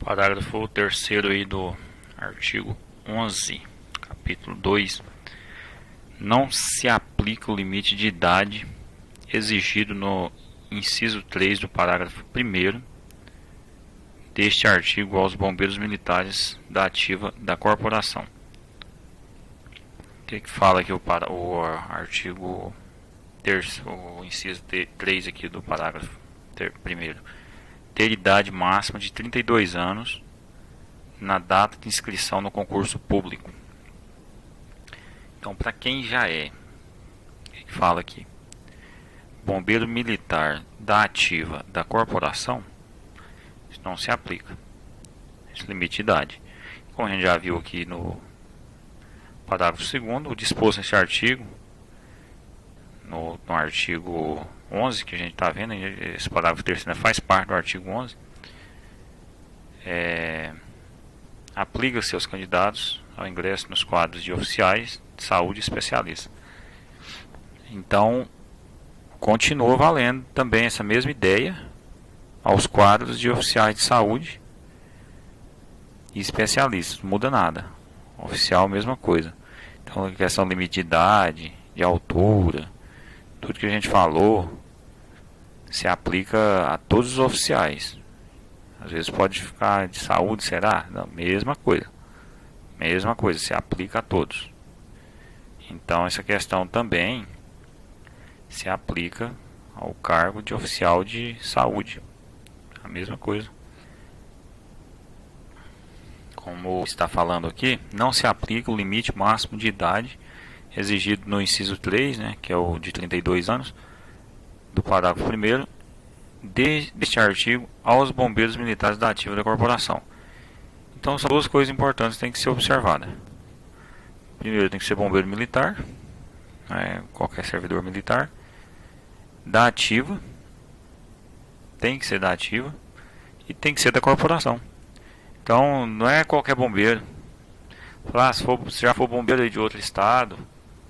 Parágrafo 3º aí do artigo 11, capítulo 2. Não se aplica o limite de idade exigido no inciso 3 do parágrafo 1º deste artigo aos bombeiros militares da ativa da corporação. O que fala aqui o artigo o inciso 3 aqui do parágrafo 1º? Ter idade máxima de 32 anos na data de inscrição no concurso público. Então, para quem já é, o que fala aqui? Bombeiro militar da ativa da corporação, isso não se aplica. Esse limite de idade. Como a gente já viu aqui no parágrafo 2º, o disposto nesse artigo, no artigo 11 que a gente está vendo, esse parágrafo 3º faz parte do artigo 11, aplica-se aos candidatos ao ingresso nos quadros de oficiais de saúde especialistas. Então, continua valendo também essa mesma ideia aos quadros de oficiais de saúde e especialistas, não muda nada. Oficial, mesma coisa. Então, a questão de limite de idade, de altura, tudo que a gente falou se aplica a todos os oficiais. Às vezes pode ficar de saúde, será? Não, mesma coisa. Mesma coisa, se aplica a todos. Então essa questão também se aplica ao cargo de oficial de saúde. A mesma coisa. Como está falando aqui, não se aplica o limite máximo de idade exigido no inciso 3, né, que é o de 32 anos, do parágrafo 1º deste artigo aos bombeiros militares da ativa da corporação. Então são duas coisas importantes que tem que ser observadas. Primeiro, tem que ser bombeiro militar, qualquer servidor militar, da ativa, tem que ser da ativa, e tem que ser da corporação. Então não é qualquer bombeiro. Se já for bombeiro de outro estado,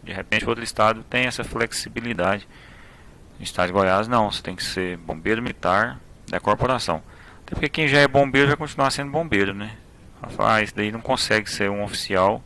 de repente outro estado tem essa flexibilidade. No estado de Goiás não, você tem que ser bombeiro militar da corporação. Até porque quem já é bombeiro vai continuar sendo bombeiro, né? Isso daí não consegue ser um oficial,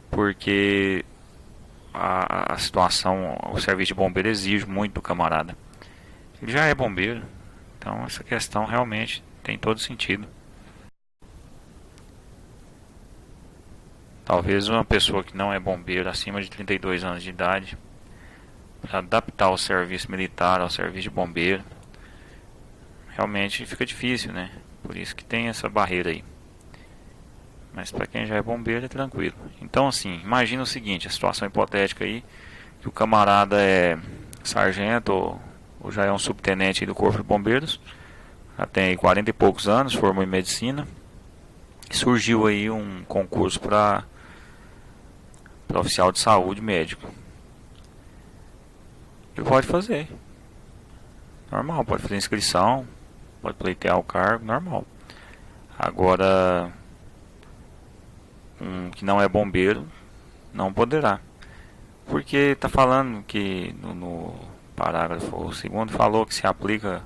porque a situação, o serviço de bombeiro exige muito do camarada. Ele já é bombeiro, então essa questão realmente tem todo sentido. Talvez uma pessoa que não é bombeiro, acima de 32 anos de idade, para adaptar o serviço militar ao serviço de bombeiro, realmente fica difícil, né? Por isso que tem essa barreira aí. Mas para quem já é bombeiro é tranquilo. Então assim, imagina o seguinte, a situação hipotética aí, que o camarada é sargento ou já é um subtenente do Corpo de Bombeiros, já tem 40 e poucos anos, formou em medicina, e surgiu aí um concurso para oficial de saúde médico. Ele pode fazer. Normal, pode fazer inscrição, pode pleitear o cargo, normal. Agora, que não é bombeiro, não poderá. Porque está falando que no parágrafo 2º falou que se aplica,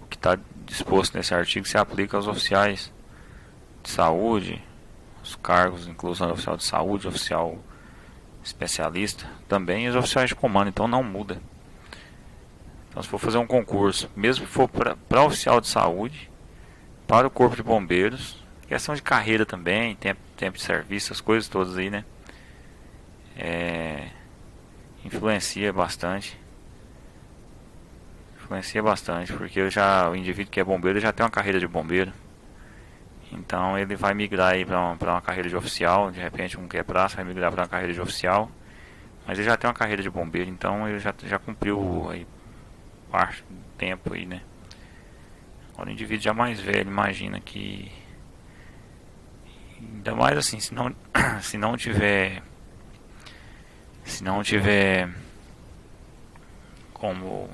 o que está disposto nesse artigo, se aplica aos oficiais de saúde, os cargos, inclusão de oficial de saúde, oficial especialista, também os oficiais de comando, então não muda. Então se for fazer um concurso, mesmo que for para oficial de saúde, para o Corpo de Bombeiros, questão de carreira também, tempo de serviço, as coisas todas aí, né? Influencia bastante. Porque o indivíduo que é bombeiro já tem uma carreira de bombeiro. Então ele vai migrar aí para uma carreira de oficial, de repente um que é praça vai migrar para uma carreira de oficial, mas ele já tem uma carreira de bombeiro, então ele já cumpriu aí parte do tempo aí, né? Agora o indivíduo já mais velho, imagina que, ainda mais assim, se não tiver como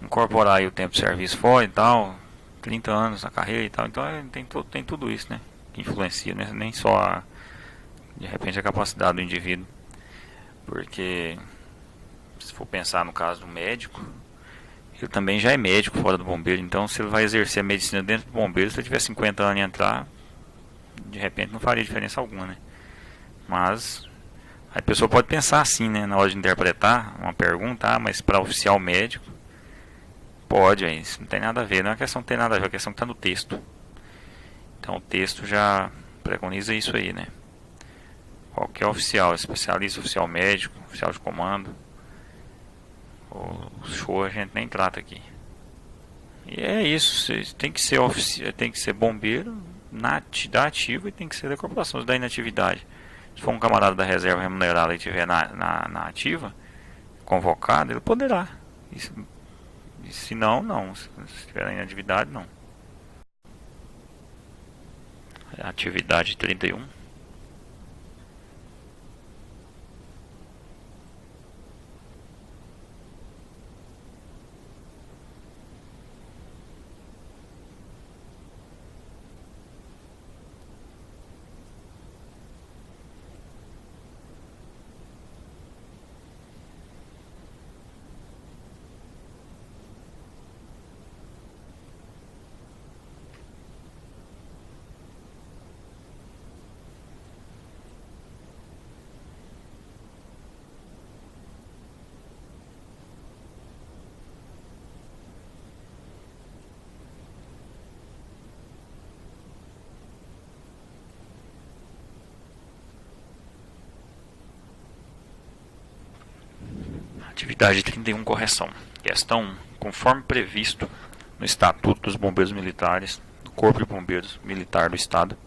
incorporar aí o tempo de serviço fora e tal, 30 anos na carreira e tal, então tem tudo isso, né, que influencia, né? Nem só de repente a capacidade do indivíduo, porque se for pensar no caso do médico, ele também já é médico fora do bombeiro, então se ele vai exercer a medicina dentro do bombeiro, se ele tiver 50 anos e entrar, de repente não faria diferença alguma, né? Mas a pessoa pode pensar assim, né, na hora de interpretar uma pergunta, mas para oficial médico, pode, isso não tem nada a ver, não é uma questão que tem nada a ver, é uma questão que está no texto. Então o texto já preconiza isso aí, né? Qualquer oficial, especialista, oficial médico, oficial de comando, o show a gente nem trata aqui. E é isso, você tem que ser tem que ser bombeiro da ativa e tem que ser da corporação da inatividade. Se for um camarada da reserva remunerada e estiver na ativa, convocado, ele poderá. E se não, não. Se estiver na inatividade, não. Atividade 31. Atividade 31, correção. Questão 1. Conforme previsto no Estatuto dos Bombeiros Militares, do Corpo de Bombeiros Militar do Estado,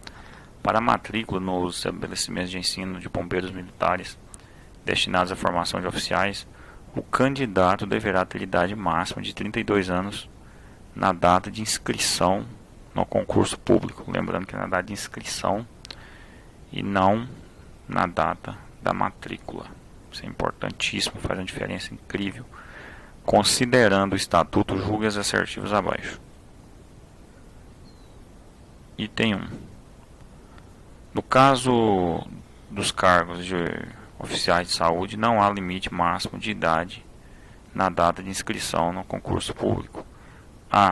para a matrícula nos estabelecimentos de ensino de bombeiros militares destinados à formação de oficiais, o candidato deverá ter idade máxima de 32 anos na data de inscrição no concurso público. Lembrando que é na data de inscrição e não na data da matrícula. Isso é importantíssimo, faz uma diferença incrível. Considerando o estatuto, julgue as assertivas abaixo. Item 1. No caso dos cargos de oficiais de saúde, não há limite máximo de idade na data de inscrição no concurso público.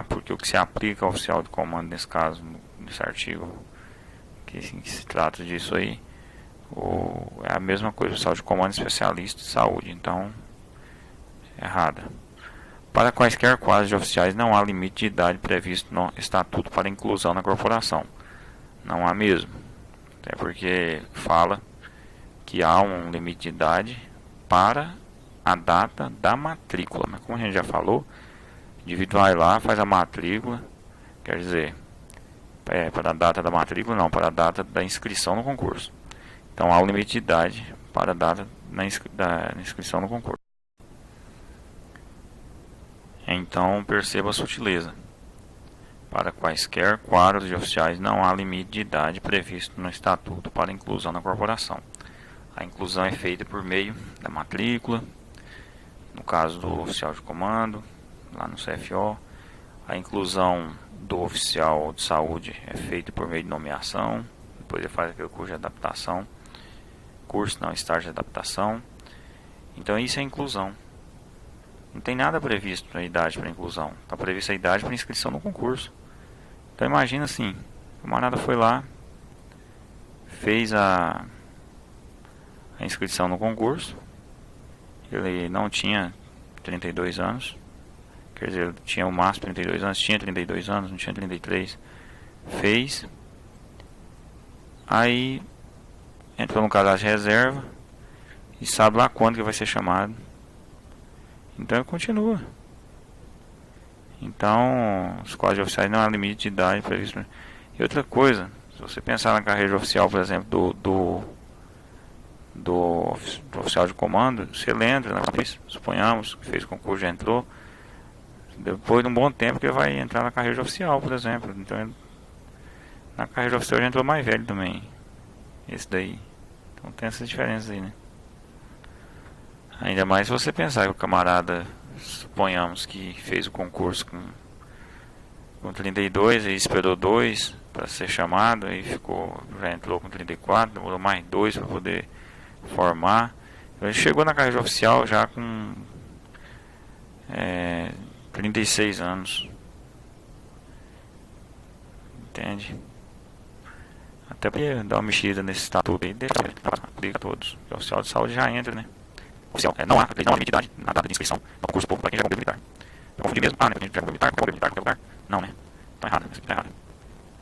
Porque o que se aplica ao oficial de comando, nesse caso, nesse artigo, que se trata disso aí, é a mesma coisa, oficial de comando especialista de saúde, então errada. Para quaisquer quadros de oficiais não há limite de idade previsto no estatuto para inclusão na corporação. Não há mesmo, até porque fala que há um limite de idade para a data da matrícula, mas como a gente já falou, o indivíduo vai lá, faz a matrícula, quer dizer, para a data da matrícula não, para a data da inscrição no concurso. Então há um limite de idade para a data da inscrição no concurso. Então perceba a sutileza. Para quaisquer quadros de oficiais não há limite de idade previsto no estatuto para inclusão na corporação. A inclusão é feita por meio da matrícula, no caso do oficial de comando, lá no CFO. A inclusão do oficial de saúde é feita por meio de nomeação, depois ele faz aquele curso de adaptação, estágio de adaptação. Então isso é inclusão. Não tem nada previsto na idade para inclusão. Está prevista a idade para inscrição no concurso. Então imagina assim, o camarada foi lá, fez a inscrição no concurso, ele não tinha 32 anos, quer dizer, ele tinha o máximo 32 anos, tinha 32 anos, não tinha 33, fez, aí entrou no cadastro de reserva e sabe lá quando que vai ser chamado. Então ele continua. Então os quadros de oficiais não há limite de idade previsto. E outra coisa, se você pensar na carreira oficial, por exemplo, do oficial de comando, se ele entra, suponhamos que fez concurso, já entrou, depois de um bom tempo que ele vai entrar na carreira de oficial, por exemplo. Então ele, na carreira de oficial já entrou mais velho também, esse daí. Então tem essas diferenças aí, né? Ainda mais se você pensar que o camarada, suponhamos que fez o concurso com 32 e esperou 2 para ser chamado, aí já entrou com 34, demorou mais 2 para poder formar. Ele chegou na carreira oficial já com 36 anos. Entende? Até porque dar uma mexida nesse estatuto aí, deixa a todos. O oficial de saúde já entra, né? Oficial, não há limite de idade na data de inscrição no concurso público para quem já é bombeiro militar. Eu confundi mesmo. Né? Quem já é bombeiro militar, bombeiro militar, qualquer lugar. Não, né? Tá errado, isso aqui tá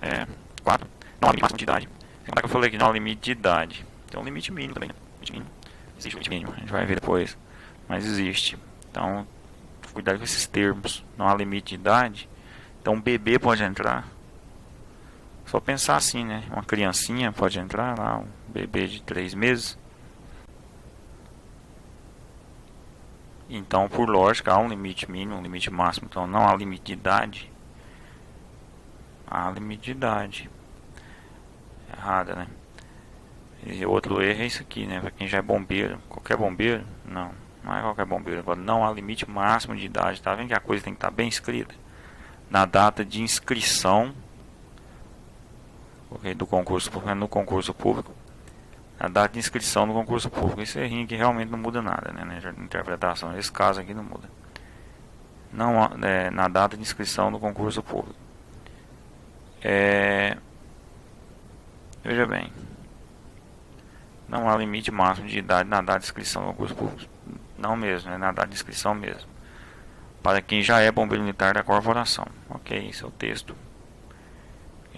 errado. 4. Não há limite máximo de idade. Como é que eu falei que não há limite de idade? Tem um limite mínimo também, né? Limite mínimo. Existe um limite mínimo, a gente vai ver depois. Mas existe. Então, cuidado com esses termos. Não há limite de idade. Então, um bebê pode entrar. Só pensar assim, né? Uma criancinha pode entrar lá, um bebê de 3 meses. Então, por lógica, há um limite mínimo, um limite máximo. Então, não há limite de idade. Há limite de idade. Errada, né? E outro erro é isso aqui, né? Para quem já é bombeiro. Qualquer bombeiro? Não. Não é qualquer bombeiro. Agora, não há limite máximo de idade. Tá vendo que a coisa tem que estar bem escrita? Na data de inscrição do concurso, porque no concurso público, a data de inscrição no concurso público, esse errinho aqui realmente não muda nada, né? Na interpretação, esse caso aqui não muda. Não, na data de inscrição no concurso público. Veja bem, não há limite máximo de idade na data de inscrição no concurso público. Não mesmo, é na data de inscrição mesmo. Para quem já é bombeiro militar da corporação. Ok, esse é o texto.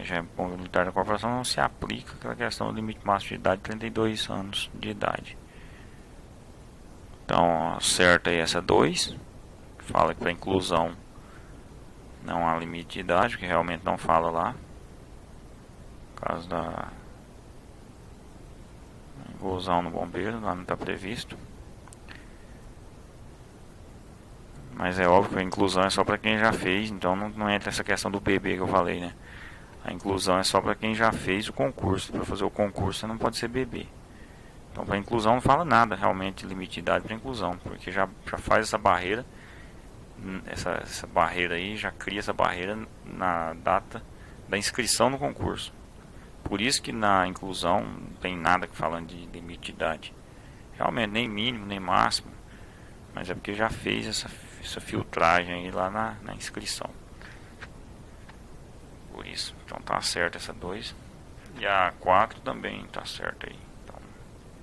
Já é bombeiro militar da corporação, não se aplica aquela questão do limite máximo de idade de 32 anos de idade. Então, certa aí essa 2. Fala que para inclusão não há limite de idade, que realmente não fala lá. No caso da inclusão no bombeiro, lá não está previsto. Mas é óbvio que a inclusão é só para quem já fez, então não entra essa questão do bebê que eu falei, né? A inclusão é só para quem já fez o concurso. Para fazer o concurso você não pode ser bebê. Então para inclusão não fala nada realmente de limite de idade para inclusão, porque já faz essa barreira, essa barreira aí, já cria essa barreira na data da inscrição no concurso. Por isso que na inclusão não tem nada falando de limite de idade. Realmente nem mínimo, nem máximo. Mas é porque já fez essa filtragem aí lá na inscrição. Por isso, então tá certo essa 2. E a 4 também tá certa aí. Então,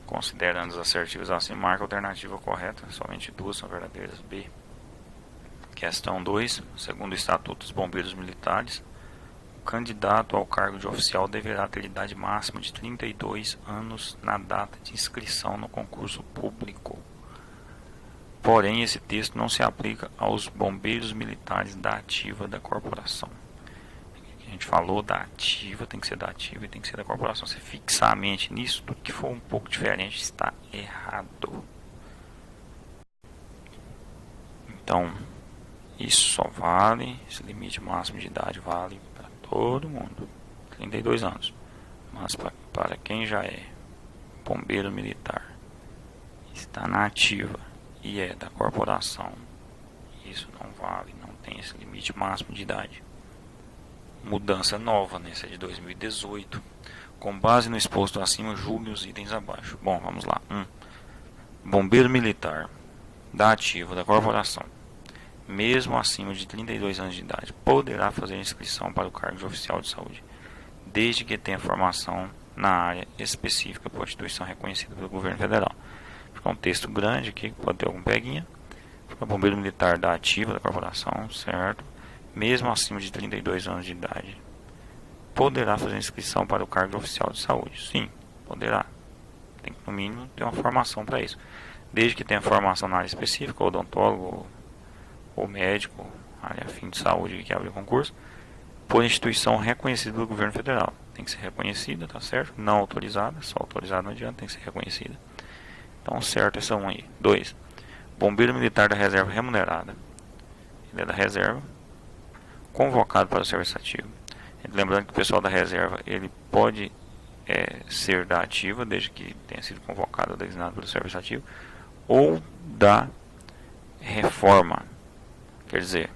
considerando as assertivas assim, marca a alternativa correta. Somente 2 são verdadeiras. B. Questão 2. Segundo o Estatuto dos Bombeiros Militares, o candidato ao cargo de oficial deverá ter idade máxima de 32 anos na data de inscrição no concurso público. Porém, esse texto não se aplica aos bombeiros militares da ativa da corporação. A gente falou da ativa, tem que ser da ativa e tem que ser da corporação. Se fixar a mente nisso, tudo que for um pouco diferente está errado. Então, isso só vale, esse limite máximo de idade vale para todo mundo, 32 anos. Mas para quem já é bombeiro militar, está na ativa e é da corporação, isso não vale, não tem esse limite máximo de idade. Mudança nova, né? Essa é de 2018. Com base no exposto acima, julgue os itens abaixo. Bom, vamos lá. 1. Bombeiro militar da ativa da corporação, mesmo acima de 32 anos de idade, poderá fazer inscrição para o cargo de oficial de saúde, desde que tenha formação na área específica por instituição reconhecida pelo governo federal. Fica um texto grande aqui, pode ter algum peguinha. Fica bombeiro militar da ativa da corporação, certo? Mesmo acima de 32 anos de idade, poderá fazer inscrição para o cargo de oficial de saúde. Sim, poderá. Tem que, no mínimo, ter uma formação para isso. Desde que tenha formação na área específica, odontólogo ou médico, área fim de saúde que abre o concurso, por instituição reconhecida pelo governo federal. Tem que ser reconhecida, tá certo? Não autorizada, só autorizada não adianta, tem que ser reconhecida. Então, certo essa 1 aí. 2. Bombeiro militar da reserva remunerada. Ele é da reserva, convocado para o serviço ativo. Lembrando que o pessoal da reserva ele pode ser da ativa, desde que tenha sido convocado ou designado pelo serviço ativo, ou da reforma, quer dizer,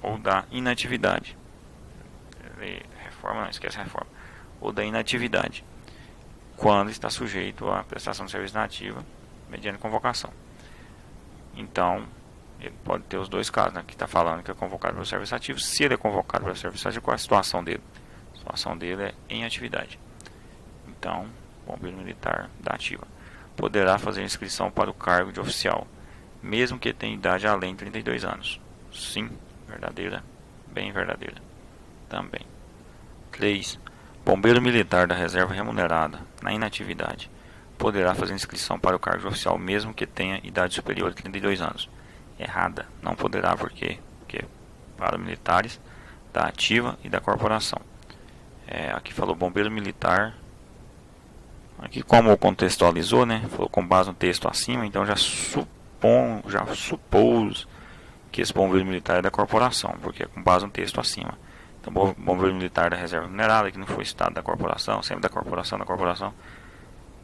ou da inatividade. Reforma, não esquece a reforma. Ou da inatividade, quando está sujeito à prestação de serviço na ativa, mediante convocação. Então, Ele pode ter os dois casos, né? Que está falando que é convocado pelo serviço ativo. Se ele é convocado pelo serviço ativo, qual é a situação dele? A situação dele é em atividade. Então, bombeiro militar da ativa poderá fazer inscrição para o cargo de oficial, mesmo que tenha idade além de 32 anos. Sim, verdadeira, bem verdadeira. Também. 3. Bombeiro militar da reserva remunerada, na inatividade, poderá fazer inscrição para o cargo de oficial, mesmo que tenha idade superior a 32 anos. Errada, não poderá, porque para militares da ativa e da corporação. Aqui falou bombeiro militar. Aqui, como contextualizou, né? Falou com base no texto acima, então já supôs que esse bombeiro militar é da corporação, porque é com base no texto acima. Então, bombeiro militar da reserva minerada, que não foi citado da corporação, sempre da corporação,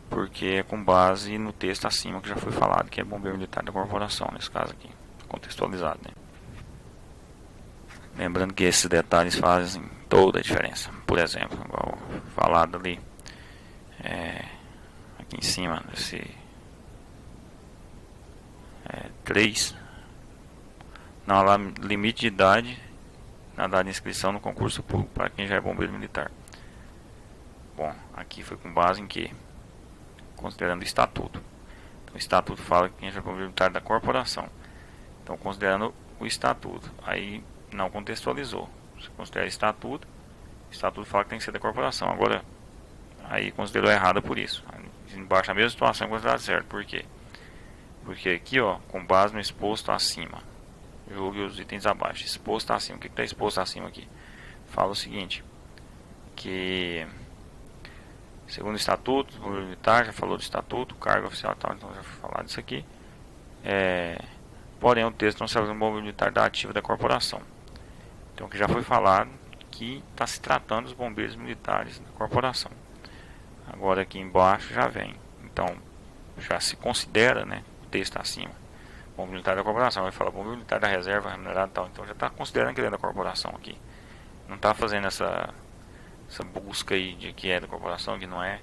porque é com base no texto acima que já foi falado, que é bombeiro militar da corporação, nesse caso aqui, contextualizado, né? Lembrando que esses detalhes fazem toda a diferença. Por exemplo, igual falado ali, aqui em cima, desse 3, não há limite de idade na data de inscrição no concurso público para quem já é bombeiro militar. Bom, aqui foi com base em que? Considerando o estatuto. Então, o estatuto fala que quem já é bombeiro militar da corporação. Então, considerando o estatuto, aí não contextualizou. Você considera o estatuto fala que tem que ser da corporação. Agora, aí considerou errado por isso. Embaixo a mesma situação é considerado certo. Por quê? Porque aqui, ó, com base no exposto acima, julgue os itens abaixo. Exposto acima. O que está exposto acima aqui? Fala o seguinte, que segundo o estatuto, o militar já falou do estatuto, cargo oficial e tal, então já foi falado disso aqui. Porém, o texto não se aplica no bombeiro militar da ativa da corporação. Então, que já foi falado que está se tratando dos bombeiros militares da corporação. Agora aqui embaixo já vem. Então, já se considera, né, o texto acima. Bombeiro militar da corporação. Vai falar bombeiro militar da reserva remunerada e tal. Então, já está considerando que ele é da corporação aqui. Não está fazendo essa busca aí de que é da corporação, que não é.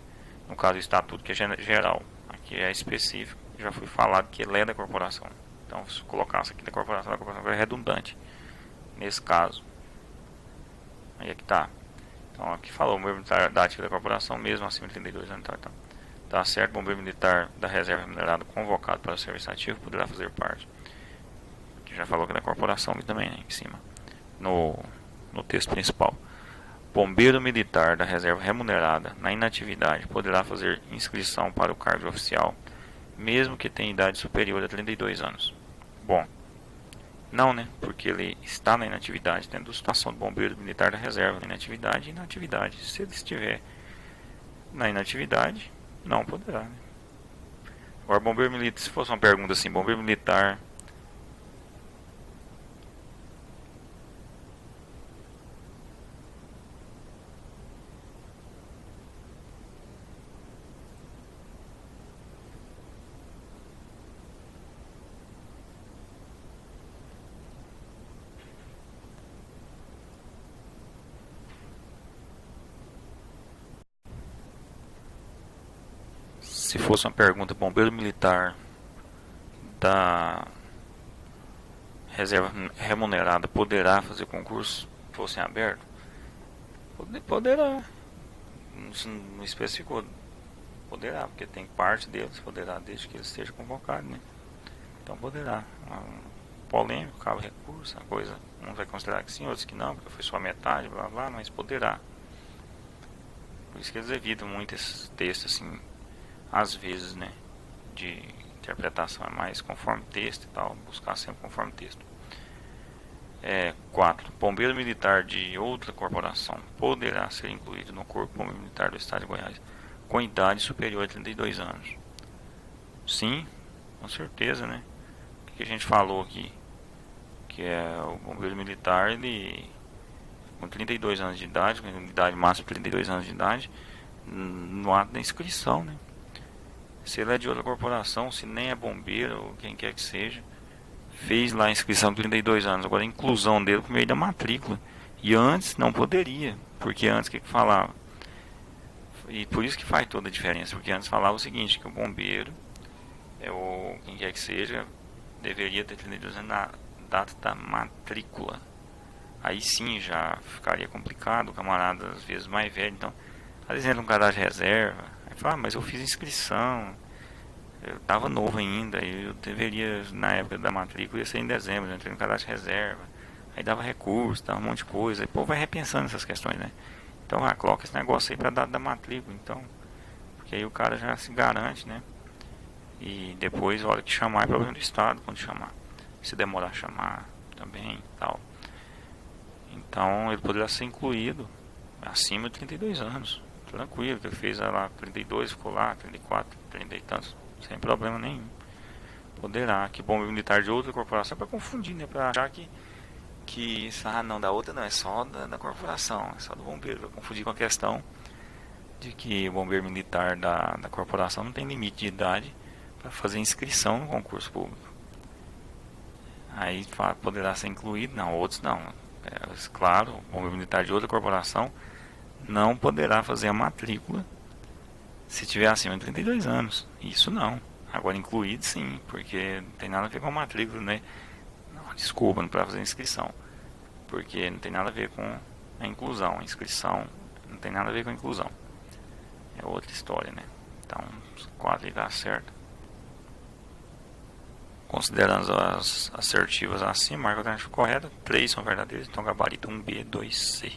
No caso do estatuto, que é geral. Aqui é específico. Já foi falado que ele é da corporação. Então, se colocasse aqui da corporação é redundante. Nesse caso. Aí aqui tá. Então, aqui falou bombeiro militar da ativa da corporação, mesmo acima de 32 anos. Então, tá certo, bombeiro militar da reserva remunerada convocado para o serviço ativo poderá fazer parte. Aqui já falou que é da corporação aqui também, né, em cima. No texto principal. Bombeiro militar da reserva remunerada na inatividade poderá fazer inscrição para o cargo de oficial, mesmo que tenha idade superior a 32 anos. Bom, não, né? Porque ele está na inatividade, tendo a situação do bombeiro militar da reserva, inatividade e inatividade. Se ele estiver na inatividade, não poderá, né? Agora, bombeiro militar, se fosse uma pergunta assim, bombeiro militar se fosse uma pergunta, bombeiro militar da reserva remunerada poderá fazer concurso fosse aberto? Poderá. Não especificou. Poderá, porque tem parte deles, poderá, desde que ele esteja convocado, né? Então poderá. Polêmico, cabe recurso, a coisa. Um vai considerar que sim, outros que não, porque foi só metade, blá blá, mas poderá. Por isso que eles evitam muito esses textos assim, às vezes, né, de interpretação é mais conforme texto e tal, buscar sempre conforme texto. 4. Bombeiro militar de outra corporação poderá ser incluído no Corpo Bombeiro Militar do Estado de Goiás com idade superior a 32 anos. Sim, com certeza, né? O que a gente falou aqui, que é o bombeiro militar, ele com 32 anos de idade, com idade máxima de 32 anos de idade, no ato da inscrição, né? Se ele é de outra corporação, se nem é bombeiro ou quem quer que seja, fez lá a inscrição de 32 anos, agora a inclusão dele por meio da matrícula. E antes não poderia, porque antes o que falava? E por isso que faz toda a diferença, porque antes falava o seguinte, que o bombeiro, quem quer que seja, deveria ter 32 anos na data da matrícula. Aí sim já ficaria complicado, o camarada às vezes mais velho, então, às vezes entra um cadastro de reserva, aí fala, mas eu fiz inscrição, eu tava novo ainda, eu deveria, na época da matrícula, ia ser em dezembro, eu entrei no cadastro de reserva, aí dava recurso, dava um monte de coisa, aí o povo vai repensando essas questões, né? Então, coloca esse negócio aí pra data da matrícula, então, porque aí o cara já se garante, né? E depois, a hora que chamar, é problema do Estado quando chamar. Se demorar a chamar também tal. Então ele poderá ser incluído acima de 32 anos. Tranquilo, que ele fez lá 32, ficou lá, 34, 30 e tantos, sem problema nenhum. Poderá, que bombeiro militar de outra corporação, para confundir, né? Para achar que não, da outra não, é só da corporação, é só do bombeiro. Para confundir com a questão de que o bombeiro militar da corporação não tem limite de idade para fazer inscrição no concurso público. Aí poderá ser incluído, não, outros não. Claro, o bombeiro militar de outra corporação não poderá fazer a matrícula se tiver acima de 32 anos. Isso não. Agora incluído sim, porque não tem nada a ver com a matrícula, né? Não, desculpa, não para fazer inscrição. Porque não tem nada a ver com a inclusão. A inscrição não tem nada a ver com a inclusão. É outra história, né? Então, os 4 aí dá certo. Considerando as assertivas acima, a marca alternativa correta, 3 são verdadeiras, então gabarito 1B, 2C.